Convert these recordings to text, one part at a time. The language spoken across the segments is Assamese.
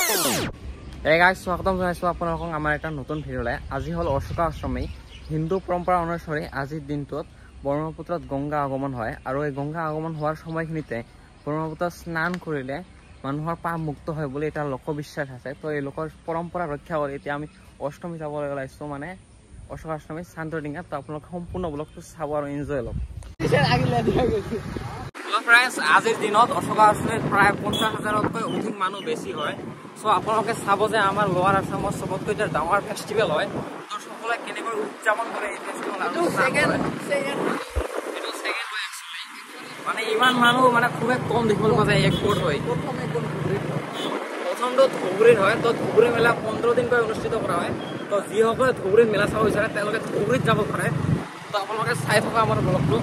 Hey guys, স্বাগতম জনাইছো আপোনালোকক আমাৰ এটা নতুন ভিডিঅ'লৈ। আজি হল অশোকা আশ্ৰমী হিন্দু পৰম্পৰা অনুসৰি আজিৰ দিনটোত ব্ৰহ্মপুত্ৰত গংগা আগমন হয় আৰু এই গংগা আগমন হোৱাৰ সময়খিনিতে ব্ৰহ্মপুত্ৰত স্নান কৰিলে মানুহৰ পাপ মুক্ত হয় বুলি এটা লোকবিশ্বাস আছে। তো এই লোকৰ পৰম্পৰা ৰক্ষা কৰি এতিয়া আমি অষ্টমী যাবলৈ ওলাইছো, মানে অশোকা আশ্ৰমী শান্তডিঙাত। তো আপোনালোক সম্পূৰ্ণ ব্লগটো চাব আৰু এনজয় লওক। ফ্ৰেন্ডছ, আজিৰ দিনত অশোকা আশ্ৰমীত প্ৰায় 50,000তকৈ অধিক মানুহ বেছি হয়। সো আপোনালোকে চাব যে আমাৰ লোৱাৰ আছামৰ চবতকৈ এটা ডাঙৰ ফেষ্টিভেল হয়। তো সকলোৱে কেনেকৈ উদযাপন কৰে এই ফেষ্টিভেল মানে ইমান মানুহ মানে খুবেই কম দেখিবলৈ পোৱা যায়। একপোট হয় প্ৰথমটো ধুবুৰীত হয়। তো ধুবুৰী মেলা 15 দিনকৈ অনুষ্ঠিত কৰা হয়। তো যিসকলে ধুবুৰীত মেলা চাব বিচাৰে তেওঁলোকে ধুবুৰীত যাব পাৰে। তো আপোনালোকে চাই থকা আমাৰ ব্লগটো।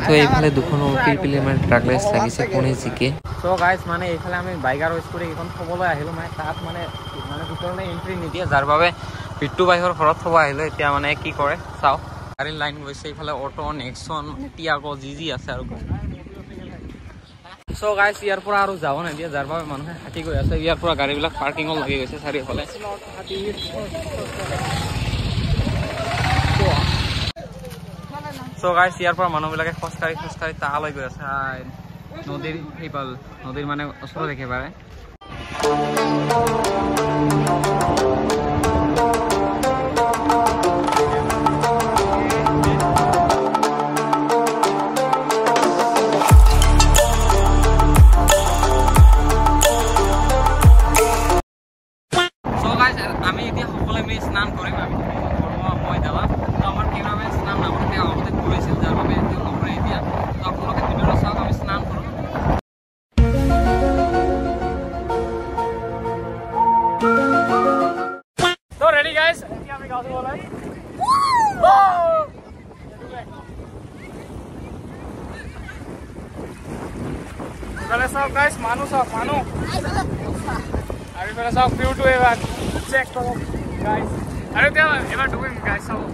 তো এইফালে দুখন পিলপিলি মানে ট্ৰাক ৰেচ লাগিছে কোনে জিকে। সো গাইজ মানে এইফালে আমি বাইক আৰু স্কুটি এইখন থ'বলৈ আহিলোঁ, মানে তাত মানে ভিতৰলৈ এণ্ট্ৰি নিদিয়ে, যাৰ বাবে পিট্টু বাইকৰ ঘৰত থ'ব আহিলোঁ। এতিয়া মানে কি কৰে চাওঁ। গাড়ীৰ লাইন গৈছে, এইফালে অটো, নেক্সন, টিয়াগো যি আছে আৰু। সো গাইজ ইয়াৰ পৰা আৰু যাব নিদিয়ে, যাৰ বাবে মানুহে হাতী গৈ আছে। ইয়াৰ পৰা গাড়ীবিলাক পাৰ্কিঙত লাগি গৈছে চাৰিওফালে। সো গাইজ ইয়াৰ পৰা মানুহবিলাকে খোজকাঢ়ি তালৈ গৈ আছে নদীৰ সেইফাল, নদীৰ মানে ওচৰত একেবাৰে। আমি এতিয়া সকলোৱে মিলি স্নান কৰিম। আমি মই দেৱা আমাৰ কেমেৰামেন স্নান নামতে আগতে কৰিছিল, যাৰ বাবে এতিয়া নকৰে। এতিয়া তো আপোনালোকে ভিডিঅ'টো চাওক, আমি স্নান কৰোঁ। তো ৰেডি গাইজ, এতিয়া আমি গাঁও যাবলৈ। ইফালে চাওক গাইজ, মানুহ চাওক, মানুহ। আৰু ইফালে চাওক ভিউটো এবাৰ চেক কৰক গাইজ। আৰু এতিয়া এবাৰ ডুবিম গাইজ, চাওক।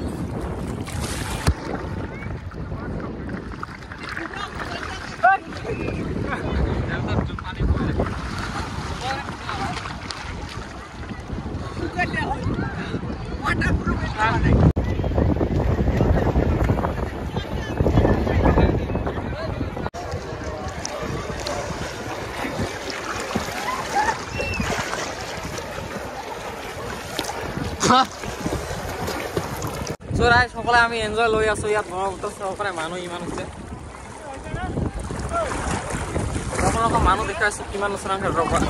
সকলে আমি এনজয় লৈ আছো ইয়াত ব্ৰহ্মপুত্ৰ চহকাৰে। মানুহ ইমান হৈছে, আপোনালোকৰ মানুহ দেখাইছো কিমান ওচৰৰ ক্ষেত্ৰৰ পৰা।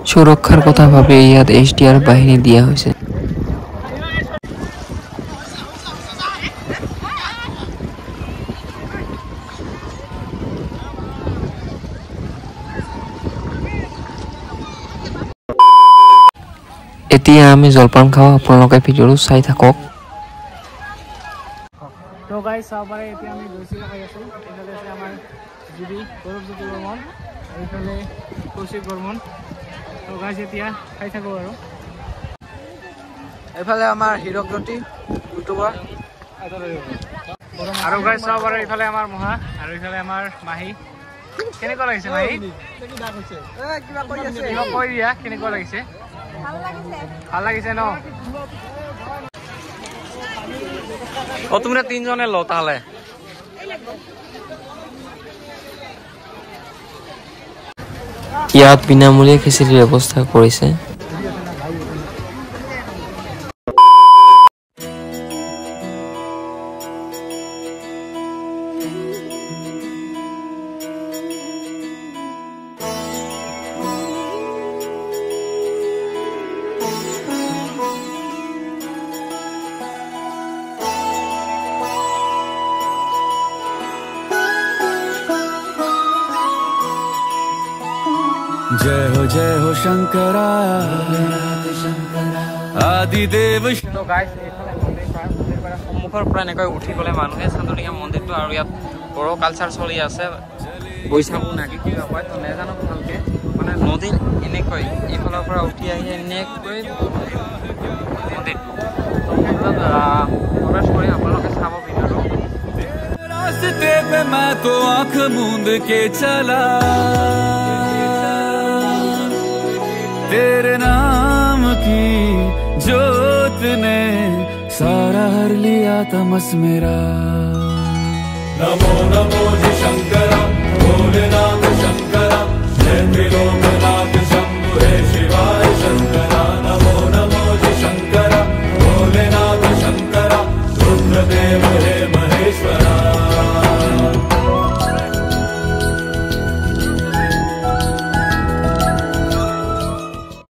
সুৰক্ষাৰ কথা ভাবি ইয়াত HDR বাহিনী দিয়া হৈছে। এতিয়া আমি জলপান খাওঁ, আপোনালোকে ভিডিঅ'টো চাই থাকক। তো গাইজ চাব পাৰে, এতিয়া আমি গৈছিল খাই আছোঁ। এইফালে আছে আমাৰ জিবি গৌৰৱজ্যোতি বৰ্মন, এইফালে কৌশিক বৰ্মন। তো গাইজ এতিয়া খাই থাকোঁ আৰু। এইফালে আমাৰ হীৰকজ্যোতি ইউটিউবাৰ আৰু গাইজ চাব পাৰে। এইফালে আমাৰ মহা আৰু এইফালে আমাৰ মাহী। কেনেকুৱা লাগিছে মাহী? কিবা কৈ দিয়া, কেনেকুৱা লাগিছে? ভাল লাগিছে ন? ও তোমৰা তিনজনে লো তাহলে। ইয়াত বিনামূলীয়া খিচিৰিৰ ব্যৱস্থা কৰিছে। जय हो शंकरा आदिदेव। তো গাইজ এইফালে মন্দিৰ পৰা সন্মুখৰ পৰা এনেকৈ উঠি গ'লে মানুহে শান্তডিঙা মন্দিৰটো, আৰু ইয়াত বড়ো কালচাৰ চলি আছে, বৈশাগু নাকি কিবা কয়, তো নাজানো ভালকৈ। মানে নদীৰ এনেকৈ এইফালৰ পৰা উঠি আহি এনেকৈ মন্দিৰটো প্ৰৱেশ কৰি আপোনালোকে চাব ভিডিঅ'টো। पे मैं तो आंख मूंद के चला, तेरे नाम की जोत ने सारा हर लिया तमस मेरा। नमो नमो जी शंकर।